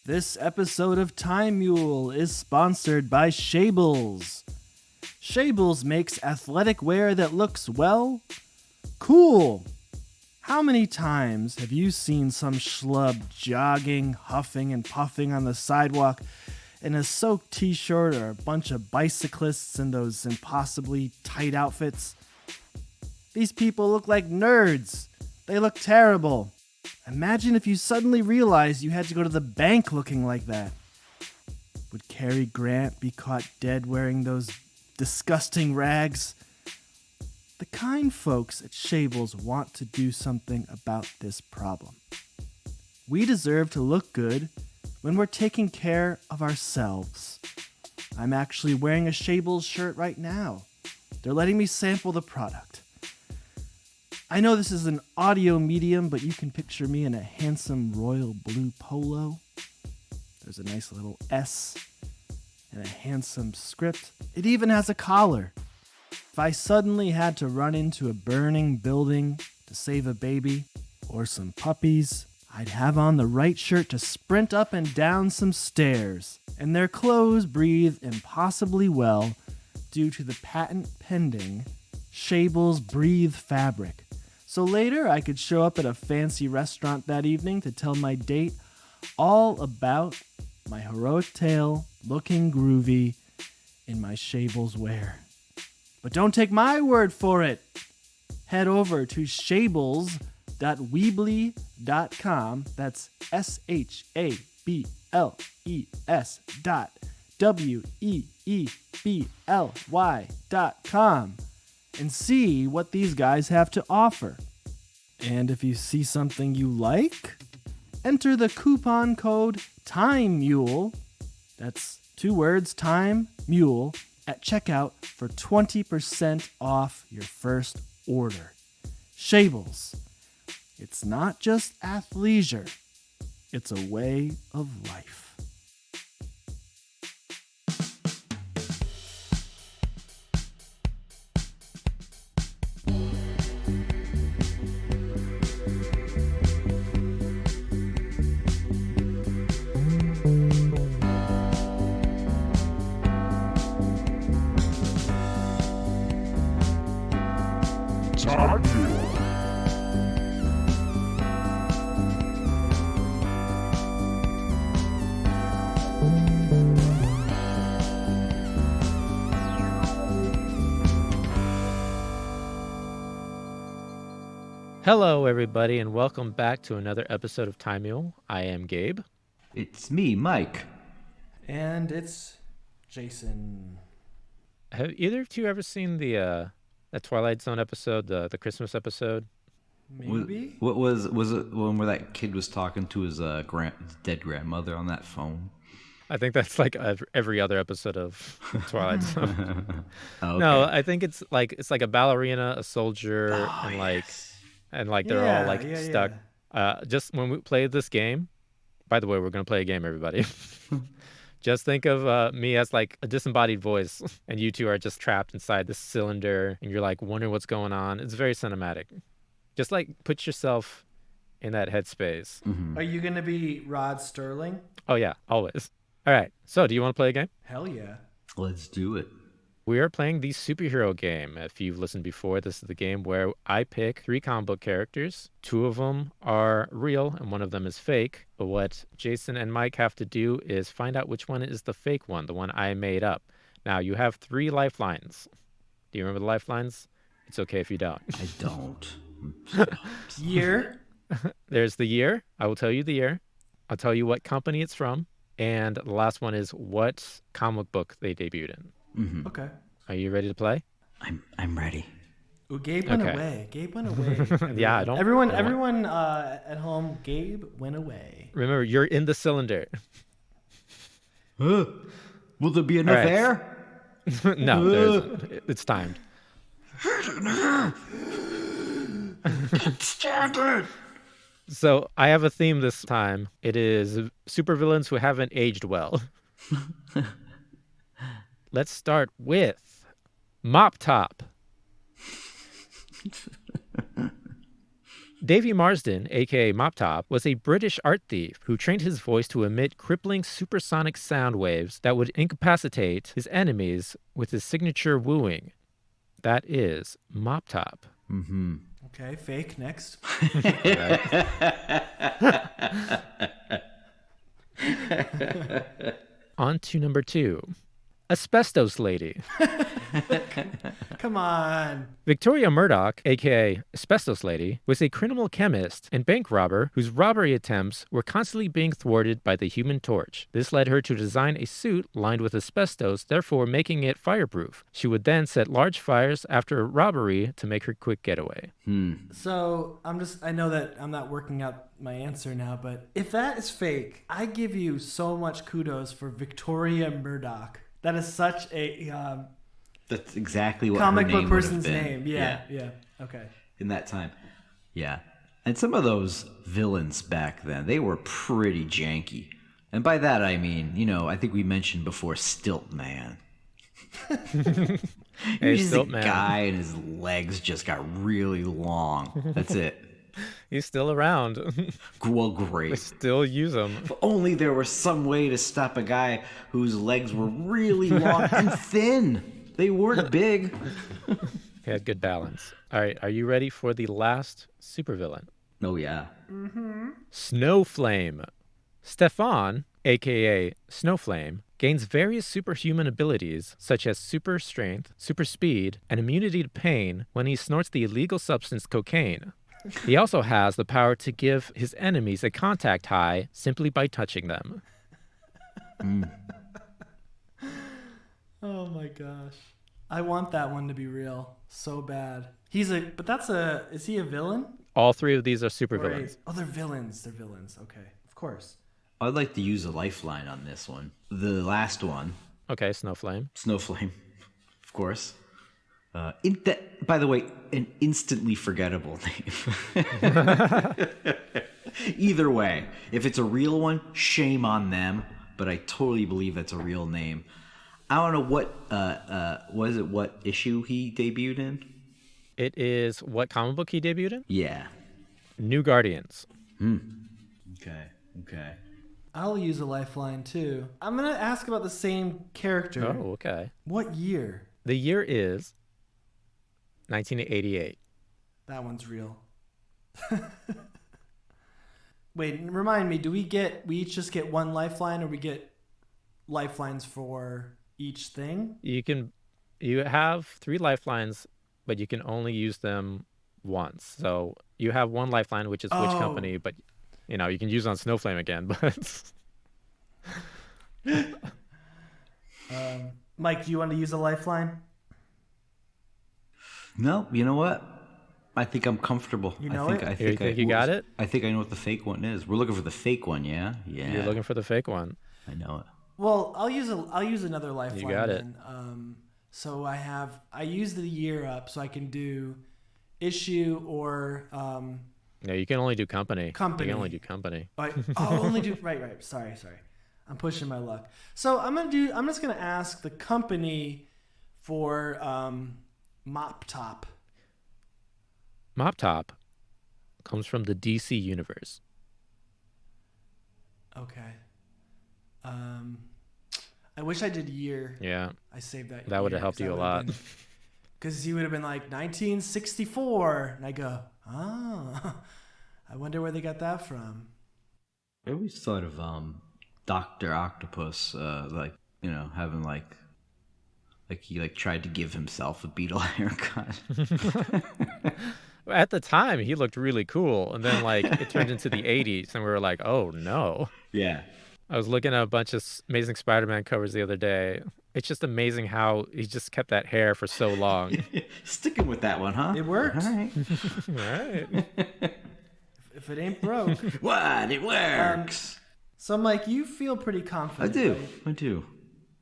This episode of Time Mule is sponsored by Shables. Shables makes athletic wear that looks, well, cool. How many times have you seen some schlub jogging, huffing, and puffing on the sidewalk in a soaked t-shirt or a bunch of bicyclists in those impossibly tight outfits? These people look like nerds. They look terrible. Imagine if you suddenly realized you had to go to the bank looking like that. Would Cary Grant be caught dead wearing those disgusting rags? The kind folks at Shables want to do something about this problem. We deserve to look good when we're taking care of ourselves. I'm actually wearing a Shables shirt right now. They're letting me sample the product. I know this is an audio medium, but you can picture me in a handsome royal blue polo. There's a nice little S and a handsome script. It even has a collar. If I suddenly had to run into a burning building to save a baby or some puppies, I'd have on the right shirt to sprint up and down some stairs. And their clothes breathe impossibly well due to the patent-pending Shables Breathe fabric. So later, I could show up at a fancy restaurant that evening to tell my date all about my heroic tale looking groovy in my Shables wear. But don't take my word for it. Head over to shables.weebly.com. That's SHABLES.WEEBLY.com. And see what these guys have to offer. And if you see something you like, enter the coupon code Time Mule, that's 2 words, Time Mule, at checkout for 20% off your first order. Shables. It's not just athleisure, it's a way of life. Hello, everybody, and welcome back to another episode of Time Mule. I am Gabe. It's me, Mike. And it's Jason. Have either of you ever seen the Twilight Zone episode, the Christmas episode? Maybe? What was it one where that kid was talking to his dead grandmother on that phone? I think that's like every other episode of Twilight Zone. Okay. No, I think it's like a ballerina, a soldier, and they're all like stuck. Yeah. Just when we play this game, by the way, we're gonna play a game, everybody. Just think of me as like a disembodied voice, and you two are just trapped inside this cylinder, and you're like wondering what's going on. It's very cinematic. Just like put yourself in that headspace. Are you going to be Rod Sterling? Oh yeah, always. All right. So, do you want to play a game? Hell yeah. Let's do it. We are playing the superhero game. If you've listened before, this is the game where I pick 3 comic book characters. 2 of them are real and 1 of them is fake. But what Jason and Mike have to do is find out which one is the fake one, the one I made up. Now, you have 3 lifelines. Do you remember the lifelines? It's okay if you don't. I don't. Year? There's the year. I will tell you the year. I'll tell you what company it's from. And the last one is what comic book they debuted in. Mm-hmm. Okay. Are you ready to play? I'm ready. Ooh, Gabe went Okay. away. Gabe went away. Yeah, I don't. Everyone at home, Gabe went away. Remember, you're in the cylinder. Will there be enough right. air? No, there isn't. It's timed. Get started. So I have a theme this time. It is supervillains who haven't aged well. Let's start with Mop Top. Davy Marsden, aka Mop Top, was a British art thief who trained his voice to emit crippling supersonic sound waves that would incapacitate his enemies with his signature wooing. That is Mop Top. Mm-hmm. Okay, fake. Next. On to number 2. Asbestos Lady. Come on. Victoria Murdoch, aka Asbestos Lady, was a criminal chemist and bank robber whose robbery attempts were constantly being thwarted by the Human Torch. This led her to design a suit lined with asbestos, therefore making it fireproof. She would then set large fires after a robbery to make her quick getaway. So I know that I'm not working out my answer now, but if that is fake, I give you so much kudos for Victoria Murdoch. That is such a That's exactly what comic her name book person's would have name. been. Yeah. Okay. In that time. Yeah. And some of those villains back then, they were pretty janky. And by that I mean, I think we mentioned before Stilt Man. Hey, He's Stilt a Man. guy and his legs just got really long. That's it. He's still around. Well, They great. still use him. If only there was some way to stop a guy whose legs were really long and thin. They weren't big. He had good balance. All right, are you ready for the last supervillain? Oh, yeah. Snowflame. Stefan, aka Snowflame, gains various superhuman abilities such as super strength, super speed, and immunity to pain when he snorts the illegal substance cocaine. He also has the power to give his enemies a contact high simply by touching them. Oh my gosh. I want that one to be real so bad. Is he a villain? All 3 of these are Or supervillains. Oh, they're villains. They're villains. Okay. Of course. I'd like to use a lifeline on this one. The last one, Okay, Snowflame. Snowflame, of course. By the way, an instantly forgettable name. Either way, if it's a real one, shame on them. But I totally believe that's a real name. I don't know what issue he debuted in? It is what comic book he debuted in? Yeah. New Guardians. Okay. I'll use a lifeline too. I'm going to ask about the same character. Oh, okay. What year? The year is 1988. That one's real. Wait, remind me, do we each just get one lifeline, or we get lifelines for each thing? You have 3 lifelines, but you can only use them once. So you have one lifeline, which is which company, but you can use it on Snowflame again. But Mike, do you want to use a lifeline? No, you know what? I think I'm comfortable. You know I it? think you got it? I think I know what the fake one is. We're looking for the fake one, yeah? Yeah. you're looking for the fake one. I know it. Well, I'll use another lifeline. You got it. Then. So I use the year up, so I can do issue or No, you can only do company. You Company. can only do company. only do right. Sorry. I'm pushing my luck. So I'm just gonna ask the company for Mop Top. Mop Top comes from the DC universe. Okay. I wish I did year. Yeah, I saved that. that would have helped you a lot. Because he would have been like 1964, and I go, I wonder where they got that from. I always thought of Dr. Octopus, having like he tried to give himself a beetle haircut. At the time, he looked really cool, and then it turned into the 80s, and we were like, oh no. Yeah. I was looking at a bunch of Amazing Spider-Man covers the other day. It's just amazing how he just kept that hair for so long. Sticking with that one, huh? It worked. All right. Right. If it ain't broke. What? It works. So, Mike, you feel pretty confident. I do. Right? I do.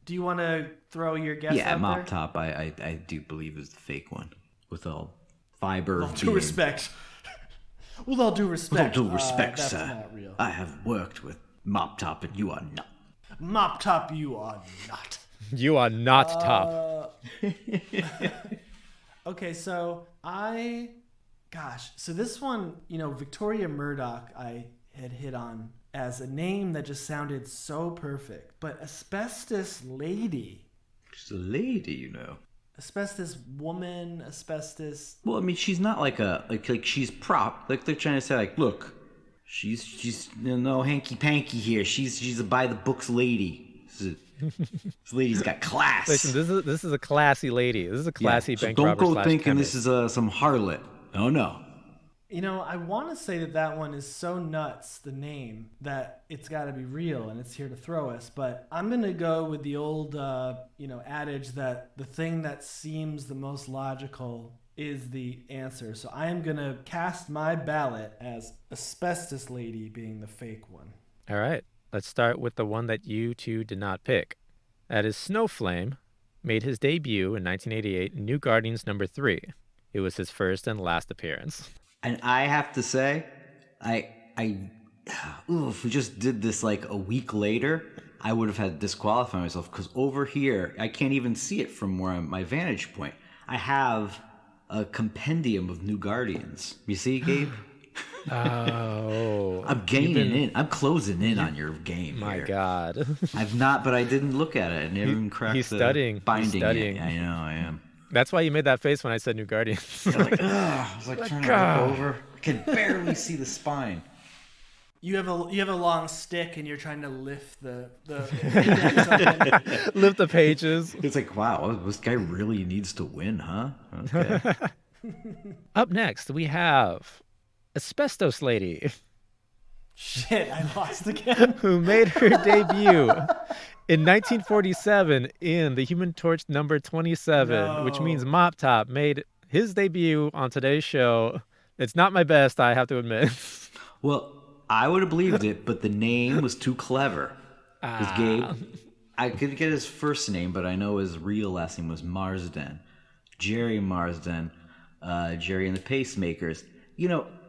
Do you want to throw your guess Yeah, out Mop there? Top, I do believe is the fake one. With all fiber. With all due respect. With all due respect. With all due respect, that's sir. not real. I have worked with Mop Top, and you are not. Mop Top, you are not. You are not top. Okay, so I Gosh, so this one, Victoria Murdoch, I had hit on as a name that just sounded so perfect. But Asbestos Lady. She's a lady, Asbestos woman, asbestos. Well, I mean, she's not like she's prop. Like they're trying to say, like, look, she's no hanky panky here. She's a by the books lady. This lady's got class. Listen, this is a classy lady. This is a classy bank so robber. Don't go thinking chemist. this is some harlot. Oh no. I want to say that one is so nuts, the name, that it's got to be real and it's here to throw us. But I'm going to go with the old, adage that the thing that seems the most logical is the answer. So I am going to cast my ballot as Asbestos Lady being the fake one. All right. Let's start with the one that you two did not pick. That is Snowflame, made his debut in 1988 in New Guardians number 3. It was his first and last appearance. And I have to say, if we just did this like a week later, I would have had to disqualify myself because over here, I can't even see it from where my vantage point. I have a compendium of New Guardians. You see, Gabe? Oh. I'm gaining in. I'm closing in on your game. My here. God. I've not, but I didn't look at it. I never even cracked he's the studying. binding He's studying. yet. I know, I am. That's why you made that face when I said New Guardians. I was like trying to look over. I can barely see the spine. You have a long stick and you're trying to lift the Lift the pages. It's like, wow, this guy really needs to win, huh? Okay. Up next, we have Asbestos Lady, Shit, I lost again. who made her debut in 1947 in The Human Torch number 27, which means Mop Top made his debut on today's show. It's not my best, I have to admit. Well, I would have believed it, but the name was too clever. Because Gabe, I could get his first name, but I know his real last name was Marsden. Jerry Marsden, Jerry and the Pacemakers.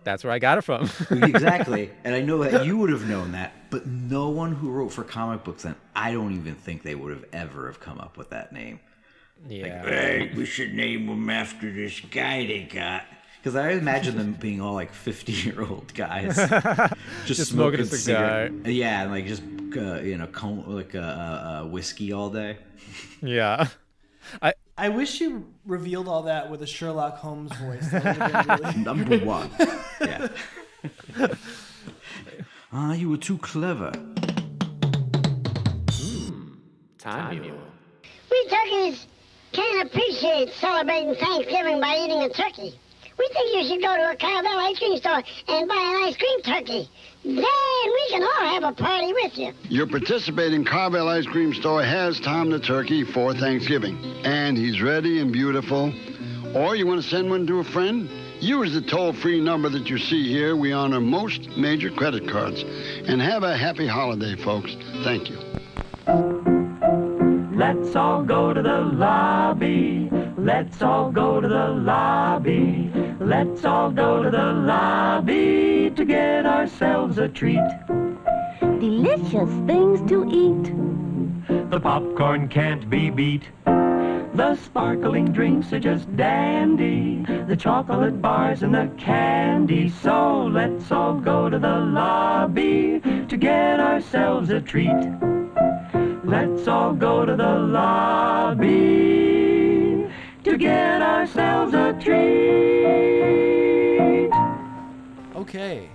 That's where I got it from. Exactly. And I know that you would have known that, but no one who wrote for comic books then, I don't even think they would have ever have come up with that name. Yeah. Like, hey, we should name them after this guy they got. Because I imagine them being all like 50-year-old guys, just smoking a cigar. Yeah, and like just whiskey all day. Yeah. I wish you revealed all that with a Sherlock Holmes voice. That would have been really... Number one. Yeah. You were too clever. Time Mule. We turkeys can't appreciate celebrating Thanksgiving by eating a turkey. We think you should go to a Carvel ice cream store and buy an ice cream turkey. Then we can all have a party with you. Your participating Carvel ice cream store has Tom the turkey for Thanksgiving. And he's ready and beautiful. Or you want to send one to a friend? Use the toll-free number that you see here. We honor most major credit cards. And have a happy holiday, folks. Thank you. Let's all go to the lobby. Let's all go to the lobby. Let's all go to the lobby to get ourselves a treat. Delicious things to eat. The popcorn can't be beat. The sparkling drinks are just dandy. The chocolate bars and the candy. So let's all go to the lobby to get ourselves a treat. Let's all go to the lobby to get ourselves a treat. Okay,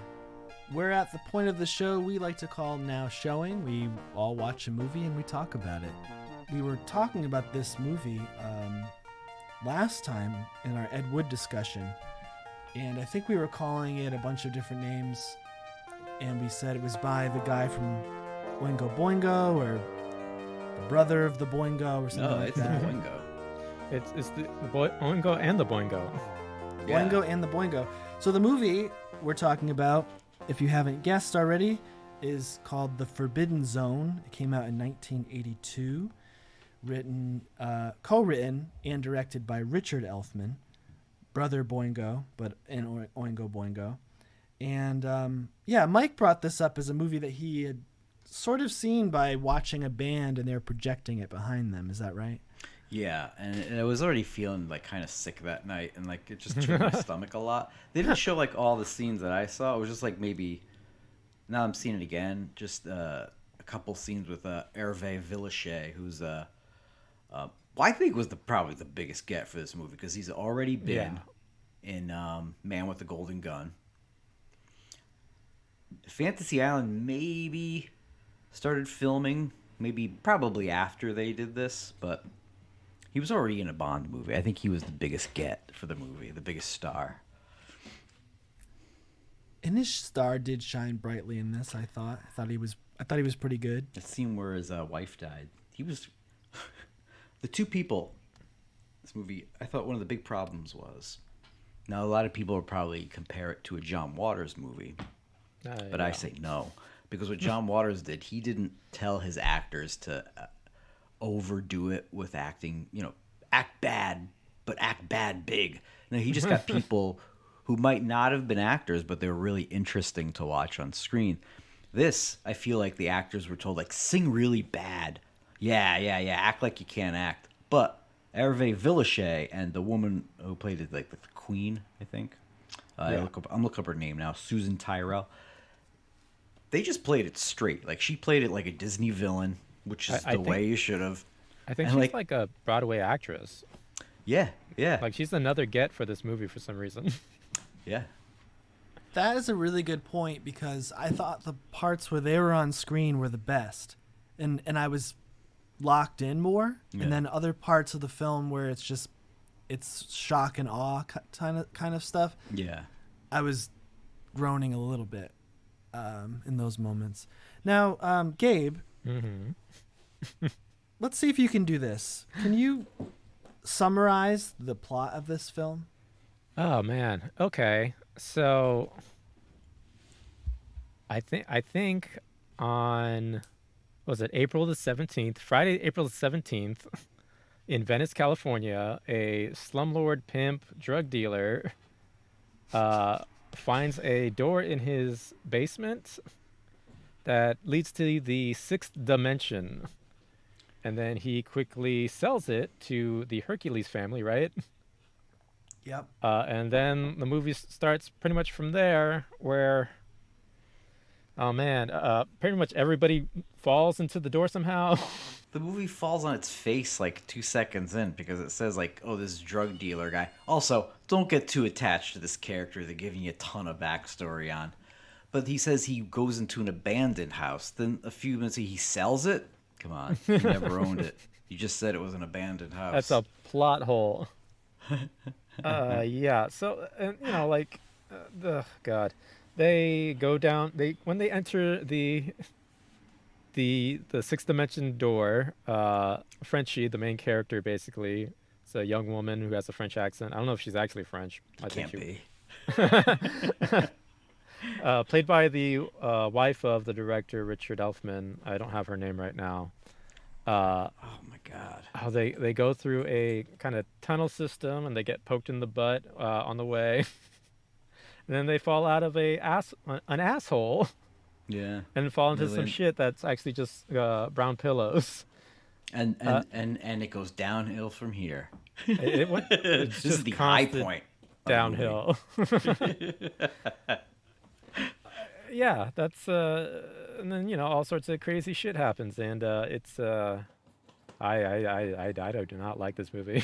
we're at the point of the show we like to call Now Showing. We all watch a movie and we talk about it. We were talking about this movie last time in our Ed Wood discussion, and I think we were calling it a bunch of different names, and we said it was by the guy from Oingo Boingo, or the brother of the Boingo, or something like that. No, it's the Boingo. It's the Oingo and the Boingo. Boingo and the Boingo. So the movie we're talking about, if you haven't guessed already, is called The Forbidden Zone. It came out in 1982, co-written and directed by Richard Elfman, brother Boingo, but in Oingo Boingo. And Mike brought this up as a movie that he had sort of seen by watching a band and they're projecting it behind them. Is that right? Yeah, and I was already feeling like kind of sick that night, and like it just turned my stomach a lot. They didn't show like all the scenes that I saw. It was just like maybe now I'm seeing it again. Just a couple scenes with Hervé Villachet, who's well, I think was probably the biggest get for this movie because he's already been in Man with the Golden Gun. Fantasy Island maybe started filming, probably after they did this, but he was already in a Bond movie. I think he was the biggest get for the movie, the biggest star. And his star did shine brightly in this. I thought he was pretty good. The scene where his wife died. He was the two people. This movie. I thought one of the big problems was. Now a lot of people would probably compare it to a John Waters movie, but I say no, because what John Waters did, he didn't tell his actors to overdo it with acting. Act bad, but act bad big. No, he just got people who might not have been actors, but they were really interesting to watch on screen. This, I feel like the actors were told, like, sing really bad. Yeah, act like you can't act. But Hervé Villachet and the woman who played it, like the queen, I think. I'm looking up her name now, Susan Tyrrell. They just played it straight. Like, she played it like a Disney villain, which is the way you should have. I think she's like a Broadway actress. Yeah. Like, she's another get for this movie for some reason. Yeah. That is a really good point because I thought the parts where they were on screen were the best. And I was locked in more. Yeah. And then other parts of the film where it's shock and awe kind of stuff. Yeah. I was groaning a little bit in those moments. Now, Gabe, let's see if you can do this. Can you summarize the plot of this film? Oh man. Okay. So I think on was it April the 17th, Friday, April the 17th, in Venice, California, a slumlord pimp drug dealer finds a door in his basement that leads to the 6th dimension. And then he quickly sells it to the Hercules family, right? Yep. And then the movie starts pretty much from there, where, oh man, pretty much everybody falls into the door somehow. The movie falls on its face like 2 seconds in because it says like, oh, this drug dealer guy. Also, don't get too attached to this character. They're giving you a ton of backstory on. But he says he goes into an abandoned house. Then a few minutes he sells it. Come on, you never owned it. You just said it was an abandoned house. That's a plot hole. Yeah. So, and like, God, they go down. When they enter the 6th dimension door, Frenchie, the main character, basically, it's a young woman who has a French accent. I don't know if she's actually French. I think she be. Played by the wife of the director, Richard Elfman. I don't have her name right now. Oh my God. Oh, they go through a kind of tunnel system and they get poked in the butt on the way. And then they fall out of an asshole. Yeah. And fall into some shit that's actually just brown pillows. And it goes downhill from here. It's this is the high point. Downhill. Yeah, that's and then all sorts of crazy shit happens, and it's I do not like this movie.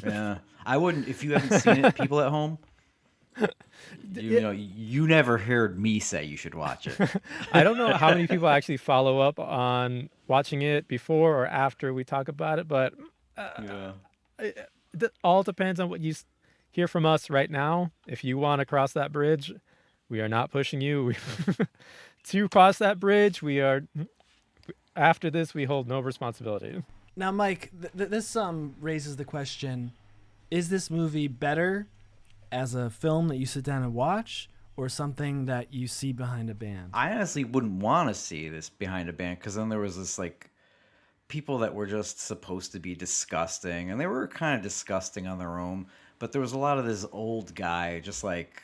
Yeah, I wouldn't if you haven't seen it. People at home, you never heard me say you should watch it. I don't know how many people actually follow up on watching it before or after we talk about it, but it all depends on what you hear from us right now. If you want to cross that bridge, we are not pushing you. To cross that bridge, after this, we hold no responsibility. Now, Mike, this raises the question, is this movie better as a film that you sit down and watch or something that you see behind a band? I honestly wouldn't want to see this behind a band because then there was this like people that were just supposed to be disgusting, and they were kind of disgusting on their own, but there was a lot of this old guy just like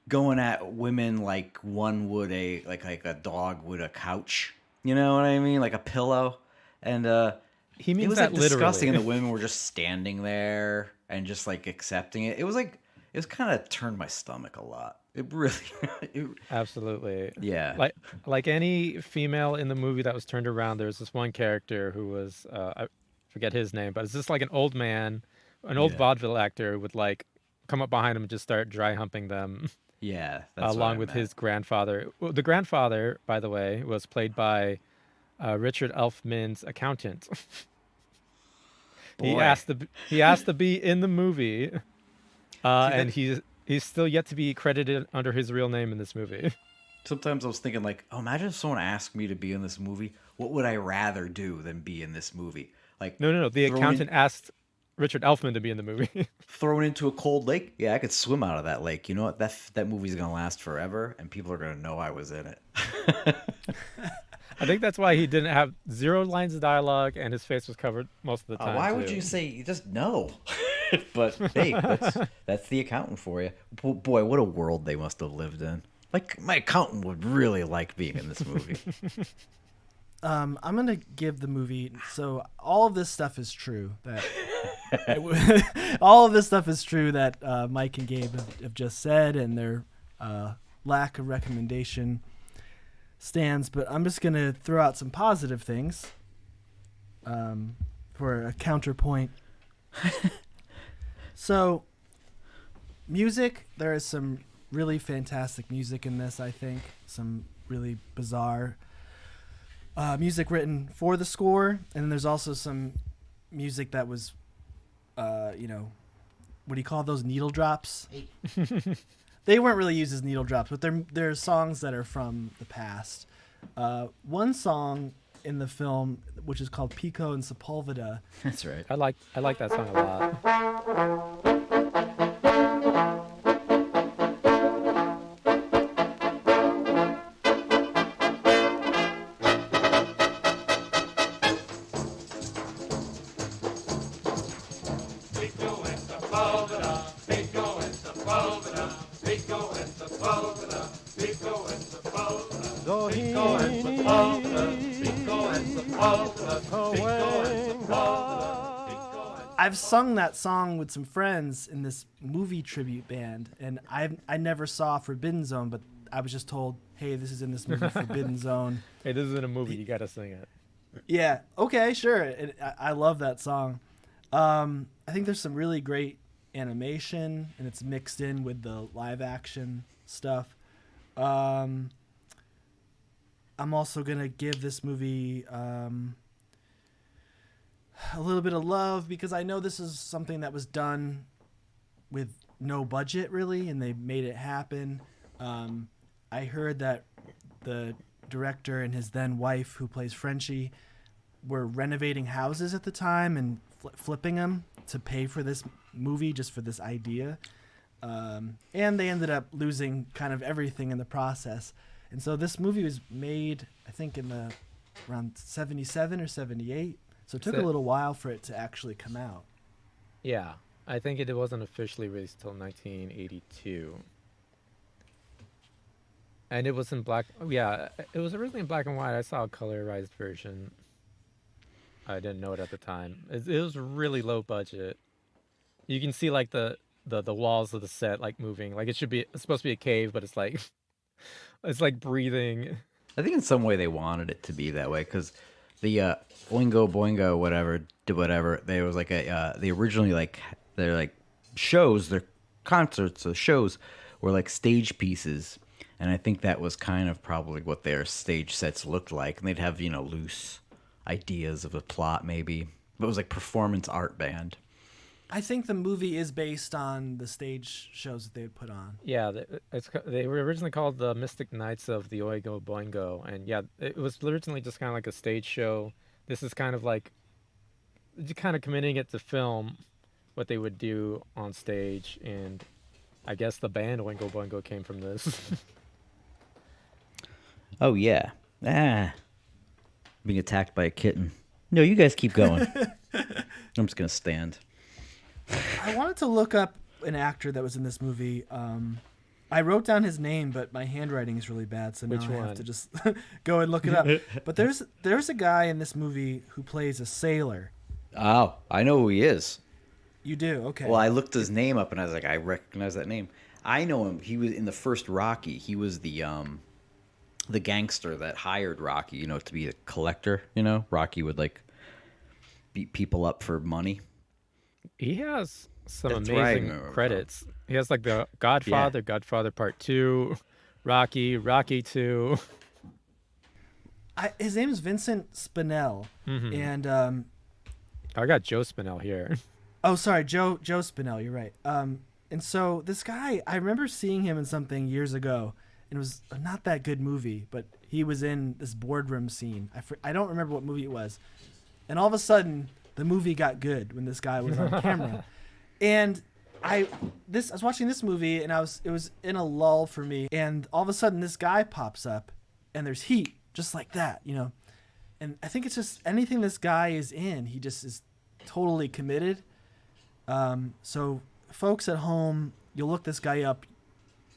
going at women like one would like a dog would a couch, you know what I mean, like a pillow. And He means it was that like disgusting, and literally. the women were just standing there and just like accepting it. It was kind of turned my stomach a lot. It really, it, Absolutely. yeah, Like any female in the movie that was turned around, there was this one character who was I forget his name, but it's just like an old man, an old yeah, vaudeville actor would like come up behind him and just start dry humping them, yeah. That's what I along with meant. his grandfather. Well, the grandfather, by the way, was played by Richard Elfman's accountant. Boy, He asked to be in the movie, see and that. he's still yet to be credited under his real name in this movie. Sometimes I was thinking like, oh, imagine if someone asked me to be in this movie. What would I rather do than be in this movie? Like No. The thrown in, accountant asked Richard Elfman to be in the movie. thrown into a cold lake. Yeah, I could swim out of that lake. You know what? That movie's gonna last forever, and people are gonna know I was in it. I think that's why he didn't have zero lines of dialogue and his face was covered most of the time. Why would too. you say you just no? But hey, that's the accountant for you. Boy, what a world they must have lived in. Like my accountant would really like being in this movie. I'm gonna give the movie. So all of this stuff is true. That all of this stuff is true that Mike and Gabe have just said, and their lack of recommendation stands. But I'm just gonna throw out some positive things for a counterpoint. So, music. There is some really fantastic music in this. I think some really bizarre. Music written for the score, and then there's also some music that was, what do you call those, needle drops? They weren't really used as needle drops, but they're songs that are from the past. One song in the film, which is called Pico and Sepulveda. That's right. I like that song a lot. I've sung that song with some friends in this movie tribute band, and I never saw Forbidden Zone, but I was just told, hey, this is in this movie Forbidden Zone. Hey, this isn't a movie. You gotta sing it. Yeah, okay, sure. I love that song. I think there's some really great animation, and it's mixed in with the live action stuff. I'm also going to give this movie a little bit of love because I know this is something that was done with no budget, really, and they made it happen. I heard that the director and his then wife, who plays Frenchie, were renovating houses at the time and flipping them to pay for this movie, just for this idea. And they ended up losing kind of everything in the process. And so this movie was made, I think, in around 77 or 78. So it took a little while for it to actually come out. Yeah, I think it wasn't officially released until 1982. And it was in black. Yeah, it was originally in black and white. I saw a colorized version. I didn't know it at the time. It was really low budget. You can see like the walls of the set like moving. Like it's supposed to be a cave, but it's like it's like breathing. I think in some way they wanted it to be that way because the Oingo Boingo whatever there was like they originally like their like shows, their concerts or shows were like stage pieces, and I think that was kind of probably what their stage sets looked like, and they'd have loose ideas of a plot maybe, but it was like performance art band. I think the movie is based on the stage shows that they would put on. Yeah, they were originally called the Mystic Knights of the Oingo Boingo, and yeah, it was originally just kind of like a stage show. This is kind of like kind of committing it to film what they would do on stage, and I guess the band Oingo Boingo came from this. Oh yeah, being attacked by a kitten. No, you guys keep going. I'm just gonna stand. I wanted to look up an actor that was in this movie. I wrote down his name, but my handwriting is really bad, so now Which I have one? to just go and look it up. But there's a guy in this movie who plays a sailor. Oh, I know who he is. You do? Okay. Well, I looked his name up and I was like, I recognize that name. I know him. He was in the first Rocky. He was the gangster that hired Rocky, to be a collector. Rocky would like beat people up for money. He has some That's where I amazing remember him credits. He has like the Godfather, Godfather Part 2, Rocky, Rocky 2. His name is Vincent Spinell, and I got Joe Spinell here. oh, sorry, Joe Spinell. You're right. And so this guy, I remember seeing him in something years ago, and it was not that good movie, but he was in this boardroom scene. I don't remember what movie it was, and all of a sudden the movie got good when this guy was on camera, and I was watching this movie, and it was in a lull for me, and all of a sudden this guy pops up, and there's heat just like that, and I think it's just anything this guy is in, he just is totally committed. So folks at home, you'll look this guy up,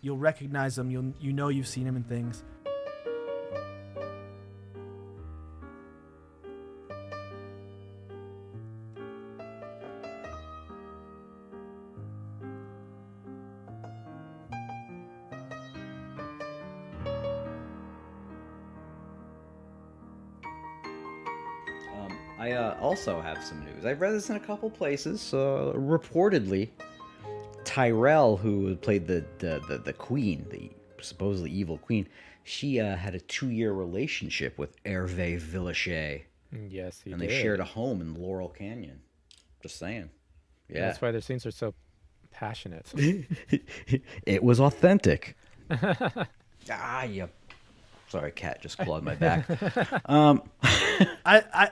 you'll recognize him, you've seen him in things. I also have some news. I've read this in a couple places. Reportedly, Tyrell, who played the queen, the supposedly evil queen, she had a 2-year relationship with Hervé Villachet. Yes, he and did. they shared a home in Laurel Canyon. Just saying. Yeah. That's why their scenes are so passionate. It was authentic. You. Sorry, cat just clawed my back.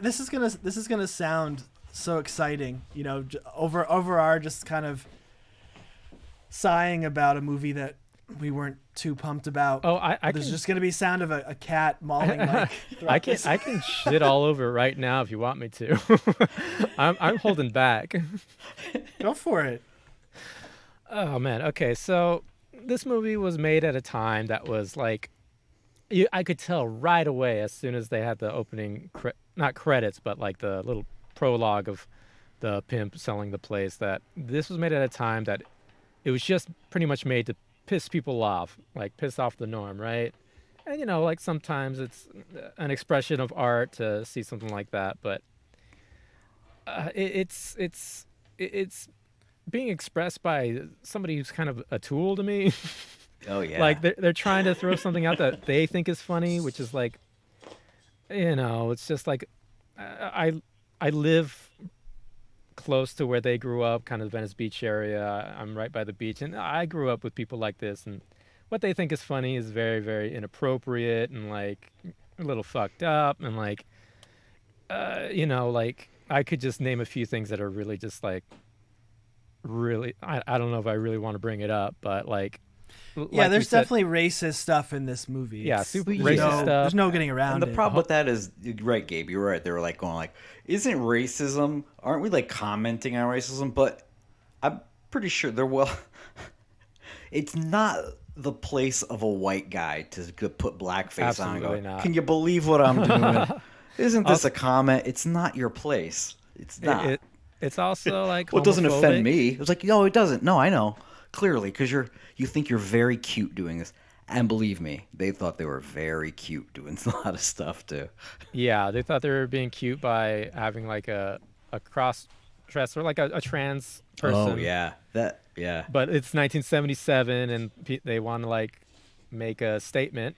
This is gonna sound so exciting, over our just kind of sighing about a movie that we weren't too pumped about. Oh, there's just gonna be sound of a cat mauling Mike. I can shit all over right now if you want me to. I'm holding back. Go for it. Oh man. Okay, so this movie was made at a time that was like, I could tell right away as soon as they had the opening, not credits, but like the little prologue of the pimp selling the place, that this was made at a time that it was just pretty much made to piss people off, like piss off the norm, right? And like sometimes it's an expression of art to see something like that, but it's being expressed by somebody who's kind of a tool to me. Oh yeah. Like they're trying to throw something out that they think is funny, which is like, it's just like, I live close to where they grew up, kind of Venice Beach area. I'm right by the beach, and I grew up with people like this, and what they think is funny is very, very inappropriate and like a little fucked up, and like, like I could just name a few things that are really just like, really, I don't know if I really want to bring it up, but like. Yeah, there's definitely racist stuff in this movie. Yeah, super racist stuff. There's no getting around it. And the problem with that is, you're right, Gabe, you're right. They were like going like, isn't racism, aren't we like commenting on racism? But I'm pretty sure it's not the place of a white guy to put blackface on and go, not. Can you believe what I'm doing? Isn't this a comment? It's not your place. It's not. It's also like well, it doesn't homophobic. offend me. It was like, no, it doesn't. No, I know. Clearly, because you think you're very cute doing this. And believe me, they thought they were very cute doing a lot of stuff too. Yeah, they thought they were being cute by having like a cross dress or like a trans person. Oh yeah, yeah. But it's 1977, and they want to like make a statement,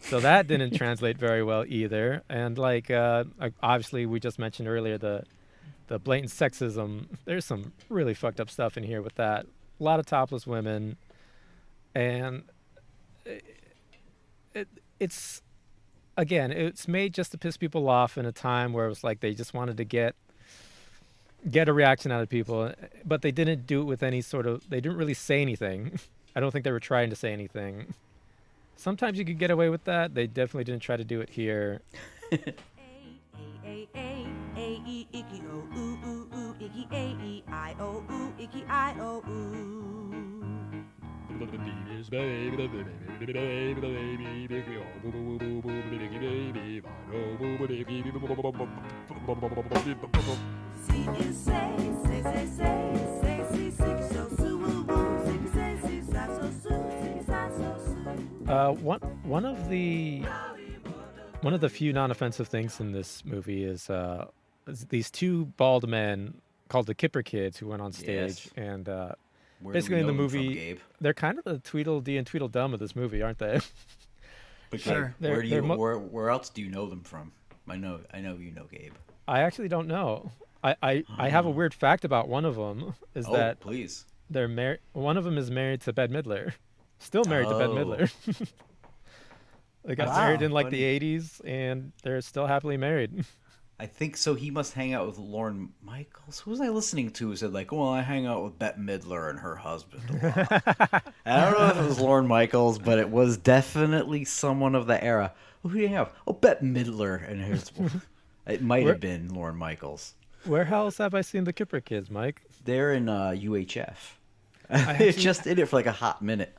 so that didn't translate very well either. And like obviously, we just mentioned earlier the blatant sexism. There's some really fucked up stuff in here with that. A lot of topless women, and it's made just to piss people off in a time where it was like they just wanted to get a reaction out of people, but they didn't do it with any sort of. They didn't really say anything. I don't think they were trying to say anything. Sometimes you could get away with that. They definitely didn't try to do it here. One of the few non-offensive things in this movie is these two bald men called the Kipper Kids who went on stage, Yes. and Where do basically we in the know them from, movie, Gabe? they're kind of the Tweedledee and Tweedledum of this movie, aren't they? But Sure. Gabe, where else do you know them from? I know you know Gabe. I actually don't know. I have a weird fact about one of them is that please. they're married. One of them is married to Bette Midler, still married to Bette Midler. They got married in like funny. the 80s, and they're still happily married. I think so. He must hang out with Lorne Michaels. Who was I listening to who said like, well, I hang out with Bette Midler and her husband a lot. I don't know if it was Lorne Michaels, but it was definitely someone of the era. Who do you have? Oh, Bette Midler and his. It might have been Lorne Michaels. Where else have I seen the Kipper Kids, Mike? They're in UHF. It's just in it for like a hot minute.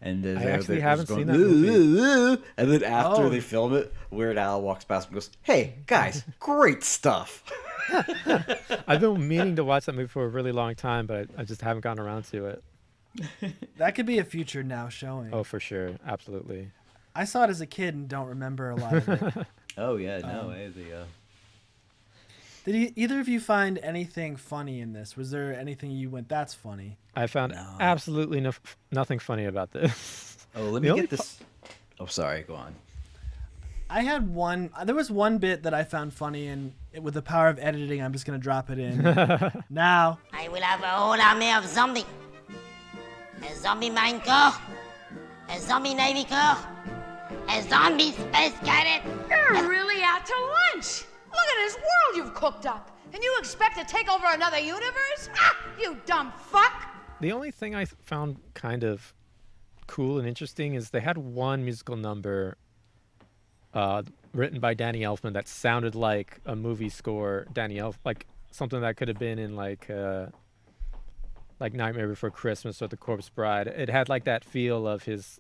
And I actually haven't seen that movie. And then after they film it, Weird Al walks past and goes, "Hey guys, great stuff." I've been meaning to watch that movie for a really long time, but I just haven't gotten around to it. That could be a future now showing. Oh, for sure, absolutely. I saw it as a kid and don't remember a lot of it. Oh yeah, no, Did either of you find anything funny in this? Was there anything you went, that's funny? I found absolutely nothing funny about this. Oh, let me get this. Oh, sorry, go on. I had one. There was one bit that I found funny, and with the power of editing, I'm just going to drop it in. Now. I will have a whole army of zombies. A zombie Marine Corps. A zombie Navy Corps. A zombie Space Cadet. You're really out to lunch. Look at this world you've cooked up. And you expect to take over another universe? Ah, you dumb fuck. The only thing I found kind of cool and interesting is they had one musical number written by Danny Elfman that sounded like a movie score. Like something that could have been in like Nightmare Before Christmas or The Corpse Bride. It had like that feel of his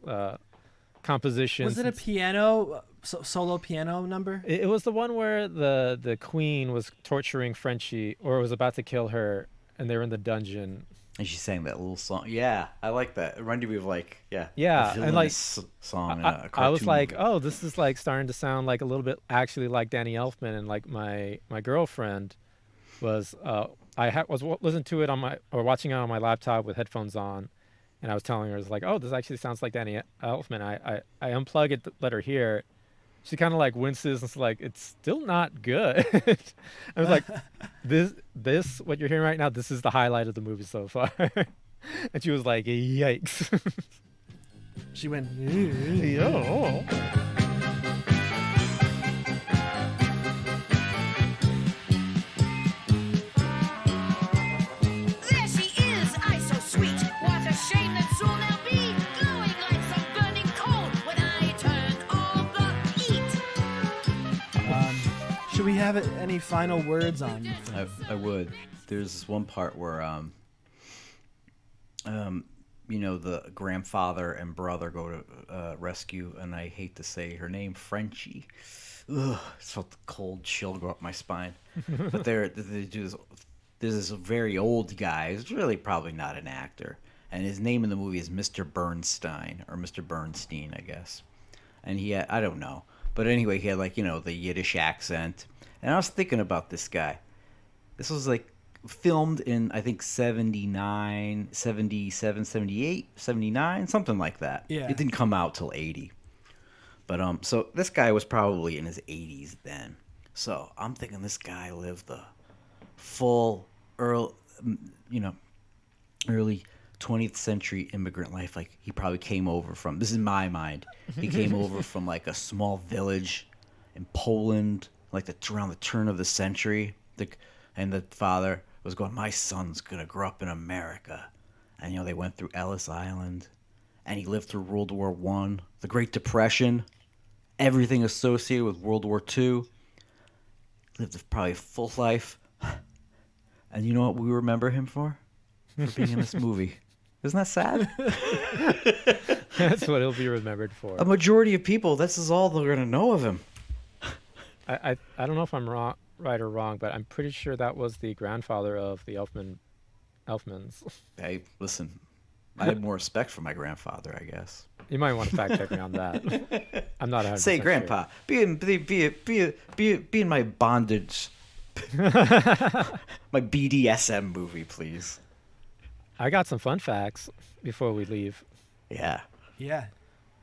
composition. Was it a piano, solo piano number? It was the one where the queen was torturing Frenchie, or was about to kill her, and they were in the dungeon. And she sang that little song. Yeah, I like that. It reminded me of yeah, a and like song. In a I was cartoon like, movie. oh, this is like starting to sound like a little bit actually like Danny Elfman. And like my girlfriend was was listening to it watching it on my laptop with headphones on, and I was telling her, I was like, oh, this actually sounds like Danny Elfman. I unplug it, let her hear it. She kind of like winces and it's like, it's still not good. I was like, this what you're hearing right now, this is the highlight of the movie so far. And she was like, yikes. She went, yo. There she is, I so sweet. What a shame that soon they'll be glowing like some burning coal when I turn off the heat. should we have any final words on you? I would. There's this one part where the grandfather and brother go to rescue, and I hate to say her name, Frenchie. Ugh, it felt the cold chill go up my spine. But they do this. There's this very old guy. He's really probably not an actor, and his name in the movie is Mr. Bernstein, or Mr. Bernstein, I guess. And he had, I don't know, but anyway, he had like the Yiddish accent. And I was thinking about this guy. This was like filmed in, I think, 79, 77, 78, 79, something like that. Yeah. It didn't come out till 80. But so this guy was probably in his 80s then. So I'm thinking this guy lived the full early 20th century immigrant life. Like he probably came over from, this is my mind, he came over from like a small village in Poland, like around the turn of the century. And the father was going, my son's gonna grow up in America. And they went through Ellis Island, and he lived through World War I, the Great Depression, everything associated with World War II. Lived probably a full life. And you know what we remember him for? For being in this movie. Isn't that sad? That's what he'll be remembered for. A majority of people, this is all they're gonna know of him. I don't know if I'm right or wrong, but I'm pretty sure that was the grandfather of the Elfmans. Hey, listen, I have more respect for my grandfather, I guess. You might want to fact check me on that. I'm not 100% Say, Grandpa, sure. be in my bondage, my BDSM movie, please. I got some fun facts before we leave. Yeah. Yeah.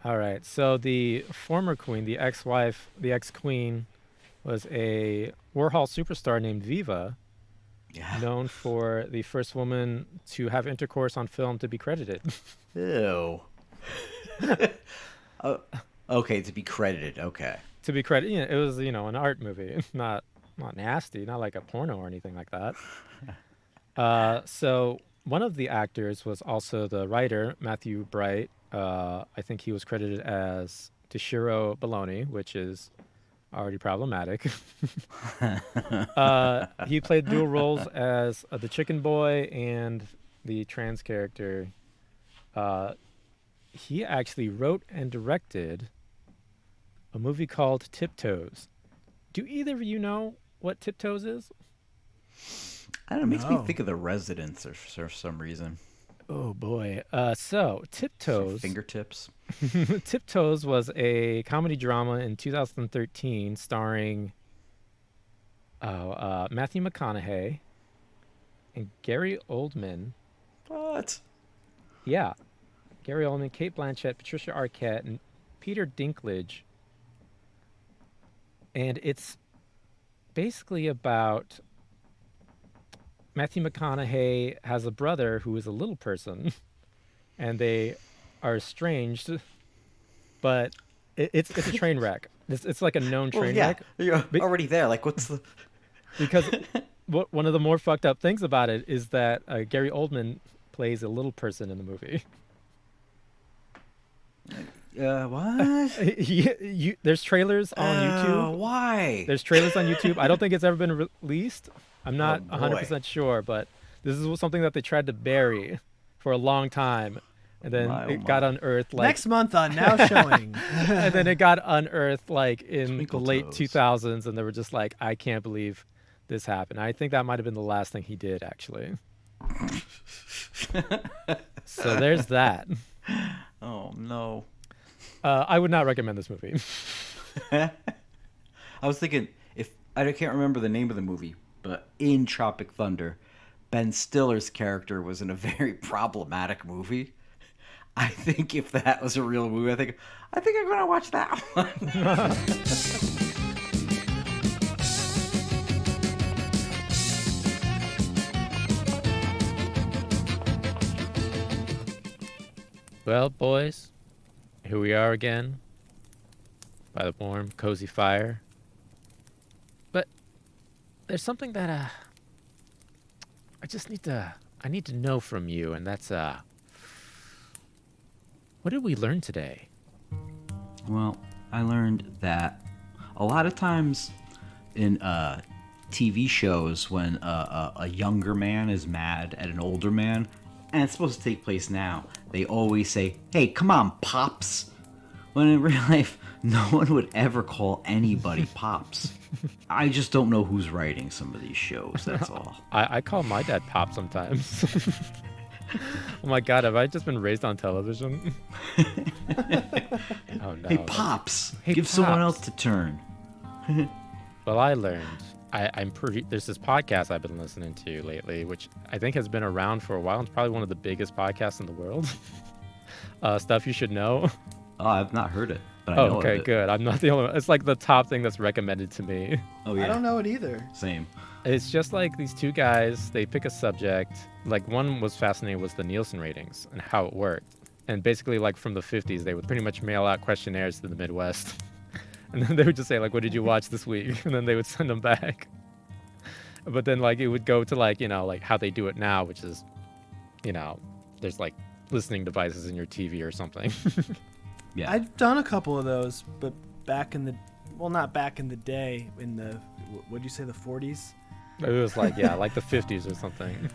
All right. So the former queen, the ex-wife, the ex-queen, was a Warhol superstar named Viva, known for the first woman to have intercourse on film to be credited. Ew. Okay, to be credited. Okay. To be credited, it was an art movie, not nasty, not like a porno or anything like that. So one of the actors was also the writer, Matthew Bright. I think he was credited as Toshiro Baloney, which is already problematic. He played dual roles as the chicken boy and the trans character. He actually wrote and directed a movie called Tiptoes. Do either of you know what Tiptoes is? I don't know, it makes me think of The Residents for some reason. Oh boy. So Tiptoes. Fingertips. Tiptoes was a comedy drama in 2013 starring Matthew McConaughey and Gary Oldman. What? Yeah. Gary Oldman, Cate Blanchett, Patricia Arquette, and Peter Dinklage. And it's basically about Matthew McConaughey has a brother who is a little person, and they are estranged, but it's a train wreck. It's like a known train wreck. You're already there. Like, what's the... Because one of the more fucked up things about it is that Gary Oldman plays a little person in the movie. What? There's trailers on YouTube. Why? There's trailers on YouTube. I don't think it's ever been released. I'm not 100% sure, but this is something that they tried to bury for a long time, and then it got unearthed next month on Now Showing. And then it got unearthed like in Twinkle the late Toes. 2000s, and they were just like, I can't believe this happened. I think that might have been the last thing he did, actually. So there's that. Oh no. I would not recommend this movie. I was thinking, if I can't remember the name of the movie, but in Tropic Thunder, Ben Stiller's character was in a very problematic movie. I think if that was a real movie, I think I'm gonna watch that one. Well, boys, here we are again by the warm, cozy fire. But there's something that I need to know from you, and that's what did we learn today? Well, I learned that a lot of times in TV shows when a younger man is mad at an older man, and it's supposed to take place now, they always say, "Hey, come on, Pops." When in real life, no one would ever call anybody Pops. I just don't know who's writing some of these shows, that's all. I call my dad Pop sometimes. Oh my God, have I just been raised on television? Oh no. Hey, Pops, Hey, give someone Pops. else to turn. Well, I learned. There's this podcast I've been listening to lately, which I think has been around for a while. It's probably one of the biggest podcasts in the world. Stuff you should know. Oh, I've not heard it, but I know Okay, of it. good. I'm not the only one. It's like the top thing that's recommended to me. Oh, yeah. I don't know it either. Same. It's just like these two guys, they pick a subject. Like one was fascinating was the Nielsen ratings and how it worked. And basically like from the 50s, they would pretty much mail out questionnaires to the Midwest. And then they would just say like, what did you watch this week? And then they would send them back. But then like it would go to like, like how they do it now, which is, there's like listening devices in your TV or something. Yeah. I've done a couple of those, but not back in the day, in the, what'd you say, the 40s? It was like, yeah, like the 50s or something.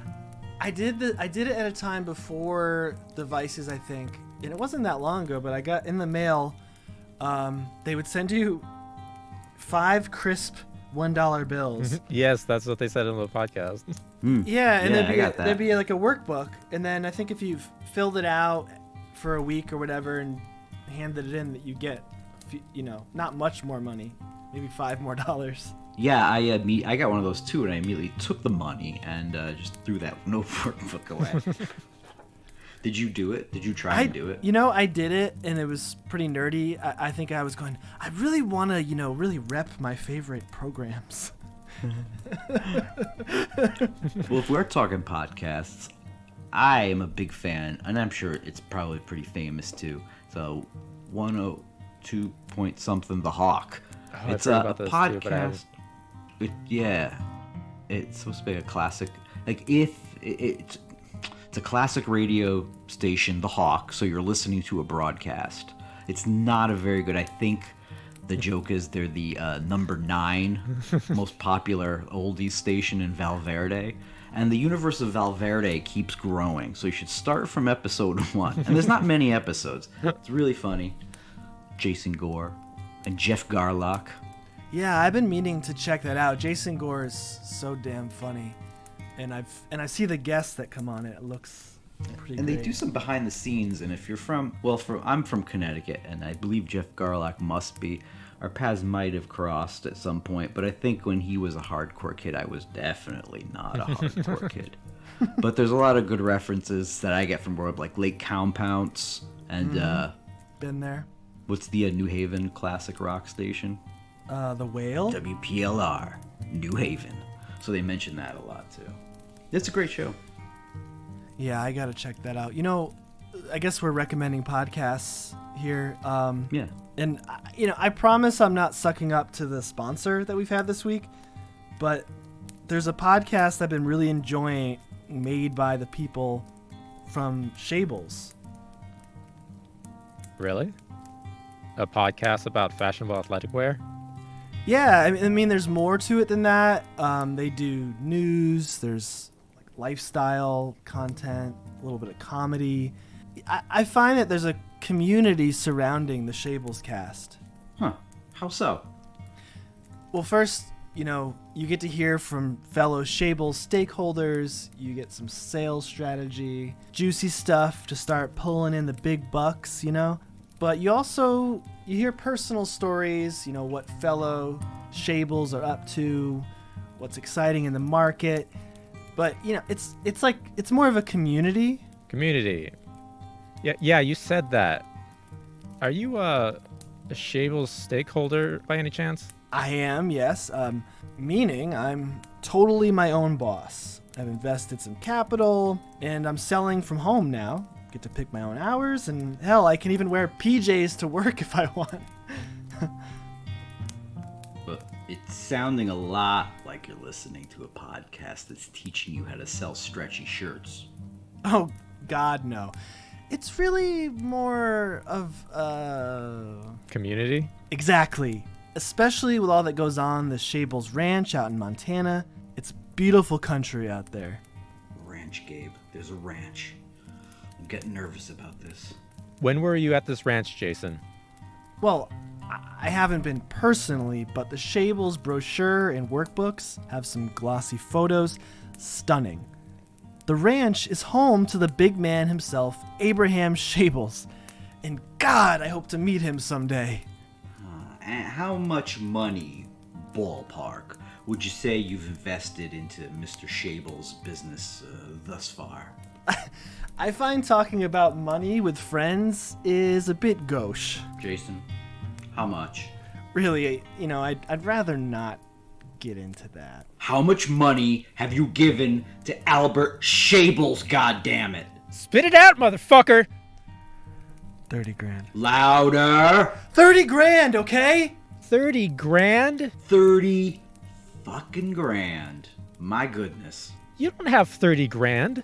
I did it at a time before devices, I think, and it wasn't that long ago. But I got in the mail. They would send you 5 crisp $1 bills. Yes, that's what they said in the podcast. Yeah, and I got that. there'd be like a workbook, and then I think if you've filled it out for a week or whatever and handed it in, that you get, not much more money, maybe $5 more. Yeah, I got one of those too, and I immediately took the money and just threw that workbook away. Did you do it? Did you try and do it? I did it, and it was pretty nerdy. I think I was going, I really want to, really rep my favorite programs. Well, if we're talking podcasts, I am a big fan, and I'm sure it's probably pretty famous too. So, 102 point something The Hawk. Oh, It's I've heard a about this too, podcast. but I haven't- It's supposed to be a classic. Like it's a classic radio station, The Hawk. So you're listening to a broadcast. It's not a very good. I think the joke is they're the number 9 most popular oldies station in Valverde. And the universe of Valverde keeps growing. So you should start from episode 1. And there's not many episodes. It's really funny. Jason Gore and Jeff Garlock. Yeah, I've been meaning to check that out. Jason Gore is so damn funny, and I see the guests that come on it. It looks pretty. And great. they do some behind the scenes. And if you're I'm from Connecticut, and I believe Jeff Garlock must be. Our paths might have crossed at some point, but I think when he was a hardcore kid, I was definitely not a hardcore kid. But there's a lot of good references that I get from where like Lake Compounce and been there. What's the New Haven classic rock station? The Whale. WPLR, New Haven. So they mention that a lot too. It's a great show. Yeah, I gotta check that out. I guess we're recommending podcasts here. Yeah. And I promise I'm not sucking up to the sponsor that we've had this week, but there's a podcast I've been really enjoying made by the people from Shables. Really? A podcast about fashionable athletic wear? Yeah, I mean, there's more to it than that. They do news, there's like lifestyle content, a little bit of comedy. I find that there's a community surrounding the Shables cast. Huh. How so? Well, first, you get to hear from fellow Shables stakeholders. You get some sales strategy, juicy stuff to start pulling in the big bucks, But you hear personal stories, what fellow Shables are up to, what's exciting in the market. But, it's more of a community. Community. Yeah, you said that. Are you a Shables stakeholder by any chance? I am, yes. Meaning I'm totally my own boss. I've invested some capital, and I'm selling from home now. Get to pick my own hours, and hell, I can even wear PJs to work if I want. But it's sounding a lot like you're listening to a podcast that's teaching you how to sell stretchy shirts. Oh, God, no. It's really more of Community? Exactly. Especially with all that goes on the Shables Ranch out in Montana. It's beautiful country out there. Ranch, Gabe. There's a ranch. I'm getting nervous about this. When were you at this ranch, Jason? Well, I haven't been personally, but the Shables brochure and workbooks have some glossy photos. Stunning. The ranch is home to the big man himself, Abraham Shables. And God, I hope to meet him someday. And how much money, ballpark, would you say you've invested into Mr. Shables' business thus far? I find talking about money with friends is a bit gauche. Jason, how much? Really, I'd rather not get into that. How much money have you given to Albert Shables, goddammit? Spit it out, motherfucker! 30 grand. Louder! 30 grand, okay? 30 grand? 30 fucking grand. My goodness. You don't have 30 grand.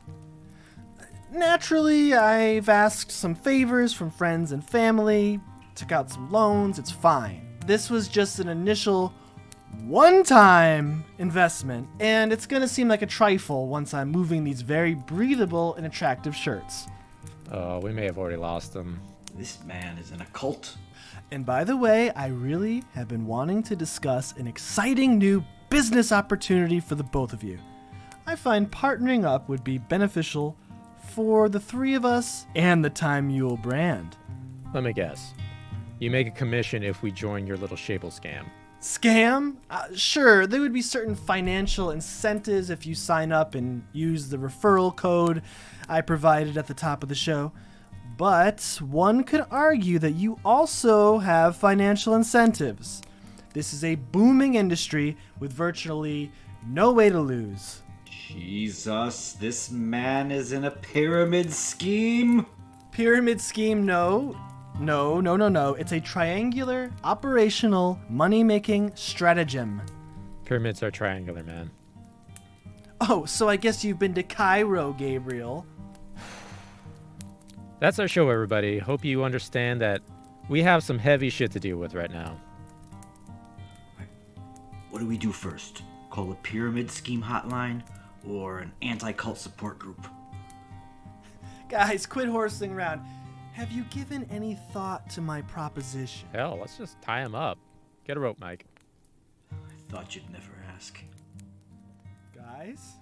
Naturally, I've asked some favors from friends and family, took out some loans, it's fine. This was just an initial one-time investment, and it's going to seem like a trifle once I'm moving these very breathable and attractive shirts. Oh, we may have already lost them. This man is in a cult. And by the way, I really have been wanting to discuss an exciting new business opportunity for the both of you. I find partnering up would be beneficial for the three of us and the Time Mule brand. Let me guess. You make a commission if we join your little Shables scam. Scam? Sure, there would be certain financial incentives if you sign up and use the referral code I provided at the top of the show. But one could argue that you also have financial incentives. This is a booming industry with virtually no way to lose. Jesus, this man is in a pyramid scheme? Pyramid scheme, no. No. It's a triangular, operational, money-making stratagem. Pyramids are triangular, man. Oh, so I guess you've been to Cairo, Gabriel. That's our show, everybody. Hope you understand that we have some heavy shit to deal with right now. What do we do first? Call a pyramid scheme hotline or an anti-cult support group? Guys, quit horsing around. Have you given any thought to my proposition? Hell, let's just tie him up. Get a rope, Mike. I thought you'd never ask. Guys?